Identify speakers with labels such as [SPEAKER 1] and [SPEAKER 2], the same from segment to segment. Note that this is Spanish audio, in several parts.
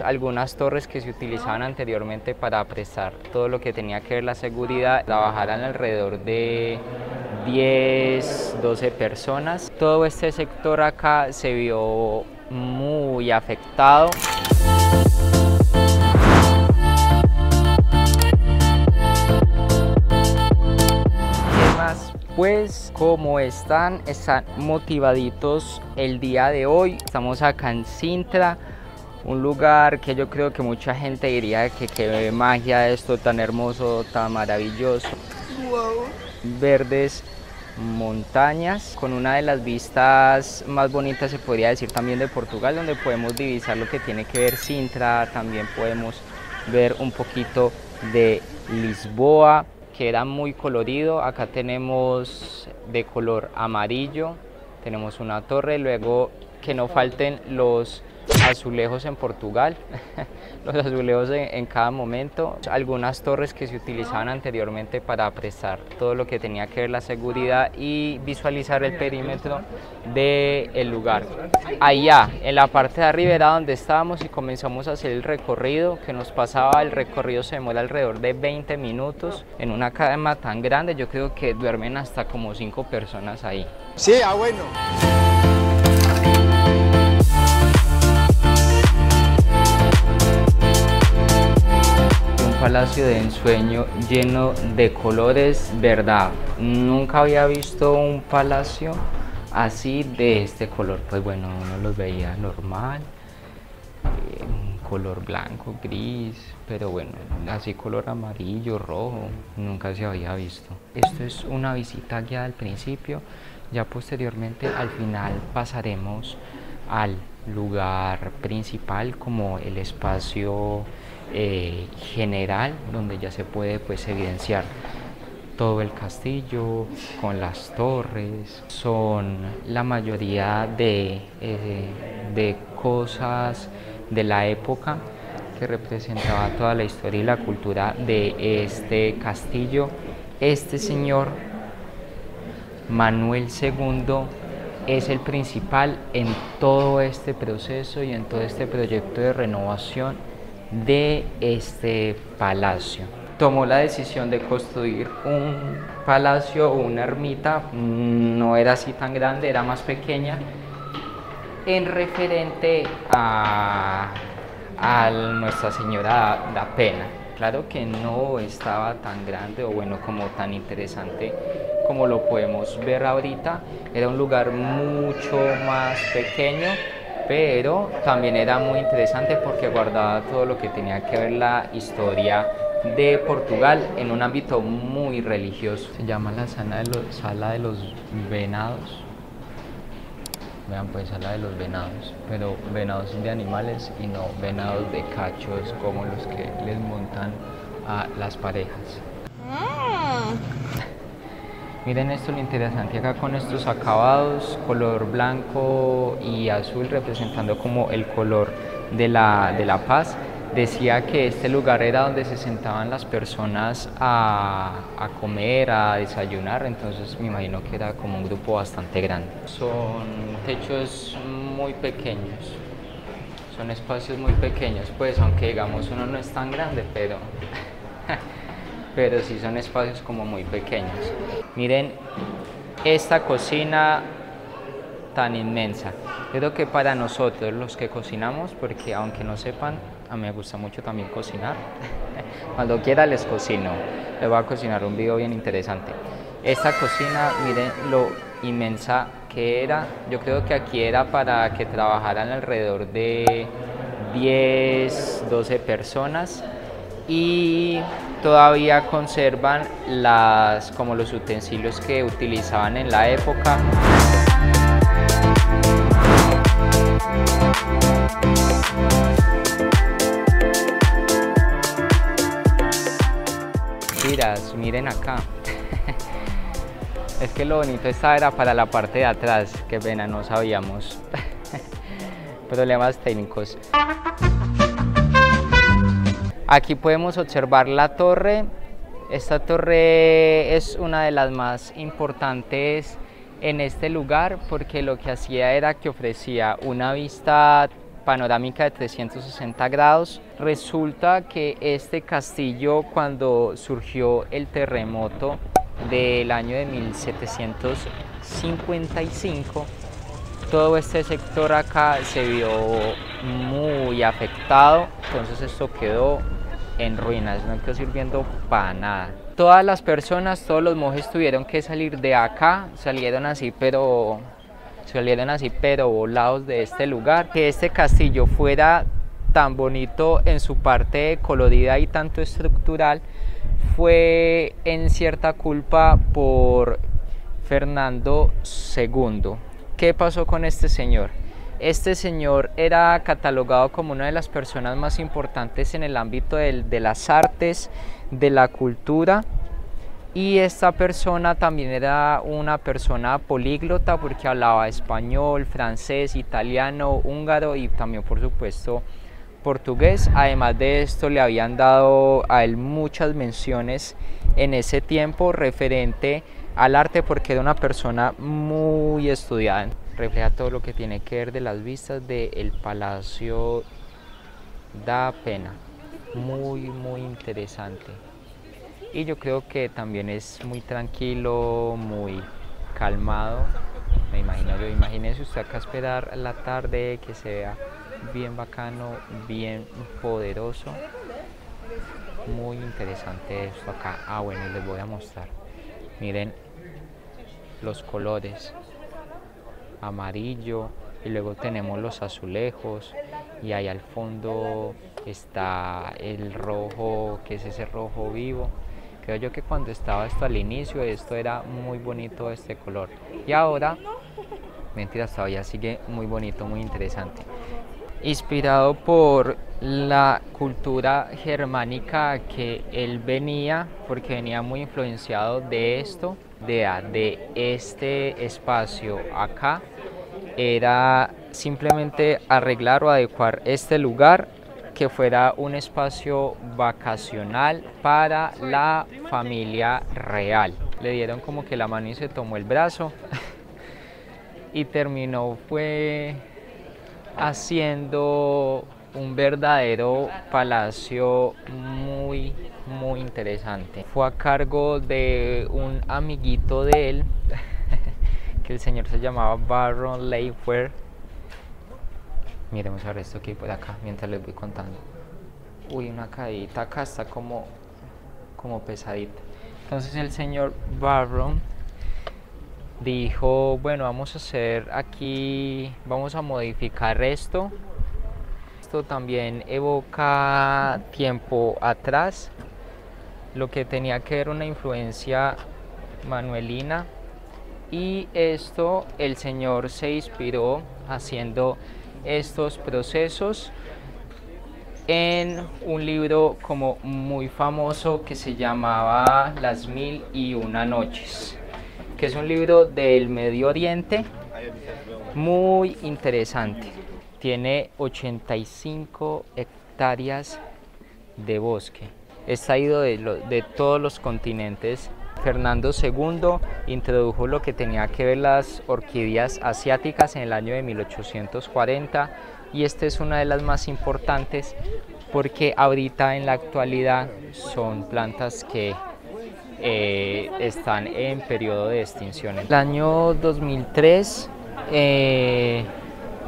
[SPEAKER 1] algunas torres que se utilizaban anteriormente para prestar todo lo que tenía que ver la seguridad. Trabajaran alrededor de 10, 12 personas. Todo este sector acá se vio muy afectado. Pues como están motivaditos el día de hoy. Estamos acá en Cintra, un lugar que yo creo que mucha gente diría que qué magia esto tan hermoso, tan maravilloso. Wow. Verdes montañas con una de las vistas más bonitas, se podría decir, también de Portugal, donde podemos divisar lo que tiene que ver Cintra. También podemos ver un poquito de Lisboa, que era muy colorido. Acá tenemos de color amarillo, tenemos una torre, luego que no falten los azulejos en Portugal, los azulejos en cada momento, algunas torres que se utilizaban anteriormente para prestar todo lo que tenía que ver la seguridad y visualizar el perímetro del lugar. Allá en la parte de arriba era donde estábamos y comenzamos a hacer el recorrido que nos pasaba. El recorrido se demora alrededor de 20 minutos en una cama tan grande. Yo creo que duermen hasta como 5 personas ahí.
[SPEAKER 2] Sí, bueno.
[SPEAKER 1] Palacio de ensueño lleno de colores, verdad, nunca había visto un palacio así de este color. Pues bueno, uno los veía normal, color blanco, gris, pero bueno, así color amarillo, rojo, nunca se había visto. Esto es una visita guiada al principio, ya posteriormente al final pasaremos al lugar principal, como el espacio general, donde ya se puede pues evidenciar todo el castillo con las torres. Son la mayoría de cosas de la época que representaba toda la historia y la cultura de este castillo. Este señor Manuel II es el principal en todo este proceso y en todo este proyecto de renovación de este palacio. Tomó la decisión de construir un palacio o una ermita, no era así tan grande, era más pequeña, en referente a Nuestra Señora da Pena. Claro que no estaba tan grande o bueno, como tan interesante como lo podemos ver ahorita. Era un lugar mucho más pequeño, pero también era muy interesante porque guardaba todo lo que tenía que ver la historia de Portugal en un ámbito muy religioso. Se llama la sala de los venados. Vean pues, sala de los venados, pero venados de animales y no venados de cachos como los que les montan a las parejas. Miren esto, lo interesante acá con estos acabados, color blanco y azul, representando como el color de la paz. Decía que este lugar era donde se sentaban las personas a comer, a desayunar, entonces me imagino que era como un grupo bastante grande. Son techos muy pequeños, son espacios muy pequeños, pues aunque digamos uno no es tan grande, pero sí son espacios como muy pequeños. Miren esta cocina tan inmensa. Yo creo que para nosotros los que cocinamos, porque aunque no sepan, a mí me gusta mucho también cocinar. Cuando quiera les cocino, les voy a cocinar un video bien interesante. Esta cocina, miren lo inmensa que era. Yo creo que aquí era para que trabajaran alrededor de 10, 12 personas y todavía conservan como los utensilios que utilizaban en la época. Miren acá. Es que lo bonito, esta era para la parte de atrás, qué pena, no sabíamos. Problemas técnicos. Aquí podemos observar la torre. Esta torre es una de las más importantes en este lugar porque lo que hacía era que ofrecía una vista panorámica de 360 grados. Resulta que este castillo, cuando surgió el terremoto del año de 1755, todo este sector acá se vio muy afectado, entonces esto quedó en ruinas, no quedó sirviendo para nada. Todas las personas, todos los monjes tuvieron que salir de acá, salieron así pero volados de este lugar. Que este castillo fuera tan bonito en su parte colorida y tanto estructural fue en cierta culpa por Fernando II. ¿Qué pasó con este señor? Este señor era catalogado como una de las personas más importantes en el ámbito de las artes, de la cultura, y esta persona también era una persona políglota porque hablaba español, francés, italiano, húngaro y también, por supuesto, portugués. Además de esto, le habían dado a él muchas menciones en ese tiempo referente al arte porque era una persona muy estudiada. Refleja todo lo que tiene que ver de las vistas del Palacio da Pena. Muy interesante. Y yo creo que también es muy tranquilo, muy calmado. Imagínese usted acá esperar la tarde, que se vea bien bacano, bien poderoso. Muy interesante esto acá. Bueno, les voy a mostrar. Miren los colores, amarillo, y luego tenemos los azulejos, y ahí al fondo está el rojo, que es ese rojo vivo. Creo yo que cuando estaba esto al inicio, esto era muy bonito este color, y ahora, mentira, todavía sigue muy bonito, muy interesante. Inspirado por la cultura germánica que él venía, porque venía muy influenciado de esto, de este espacio acá, era simplemente arreglar o adecuar este lugar que fuera un espacio vacacional para la familia real. Le dieron como que la mano y se tomó el brazo y terminó haciendo un verdadero palacio muy interesante. Fue a cargo de un amiguito de él, que el señor se llamaba Baron Leifert. Miremos ahora esto aquí por acá, mientras les voy contando. Uy, una caída acá está como pesadita. Entonces el señor Baron dijo, bueno, vamos a hacer aquí, vamos a modificar esto. Esto también evoca tiempo atrás, lo que tenía que ver una influencia manuelina, y esto el señor se inspiró haciendo estos procesos en un libro como muy famoso que se llamaba Las 1001 noches, que es un libro del Medio Oriente muy interesante. Tiene 85 hectáreas de bosque. Está ido de todos los continentes. Fernando II introdujo lo que tenía que ver las orquídeas asiáticas en el año de 1840, y esta es una de las más importantes porque ahorita en la actualidad son plantas que están en periodo de extinción. En el año 2003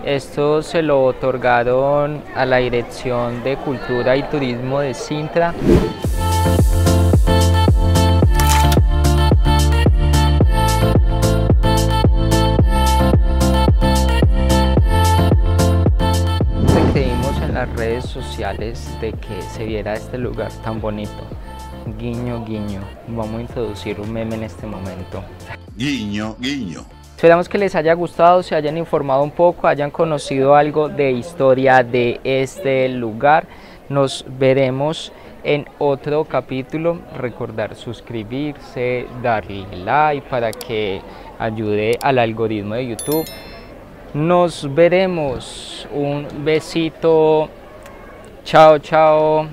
[SPEAKER 1] esto se lo otorgaron a la Dirección de Cultura y Turismo de Sintra. Creímos en las redes sociales de que se viera este lugar tan bonito. Guiño, guiño. Vamos a introducir un meme en este momento.
[SPEAKER 2] Guiño, guiño.
[SPEAKER 1] Esperamos que les haya gustado, se hayan informado un poco, hayan conocido algo de historia de este lugar. Nos veremos en otro capítulo. Recordar suscribirse, darle like para que ayude al algoritmo de YouTube. Nos veremos. Un besito. Chao, chao.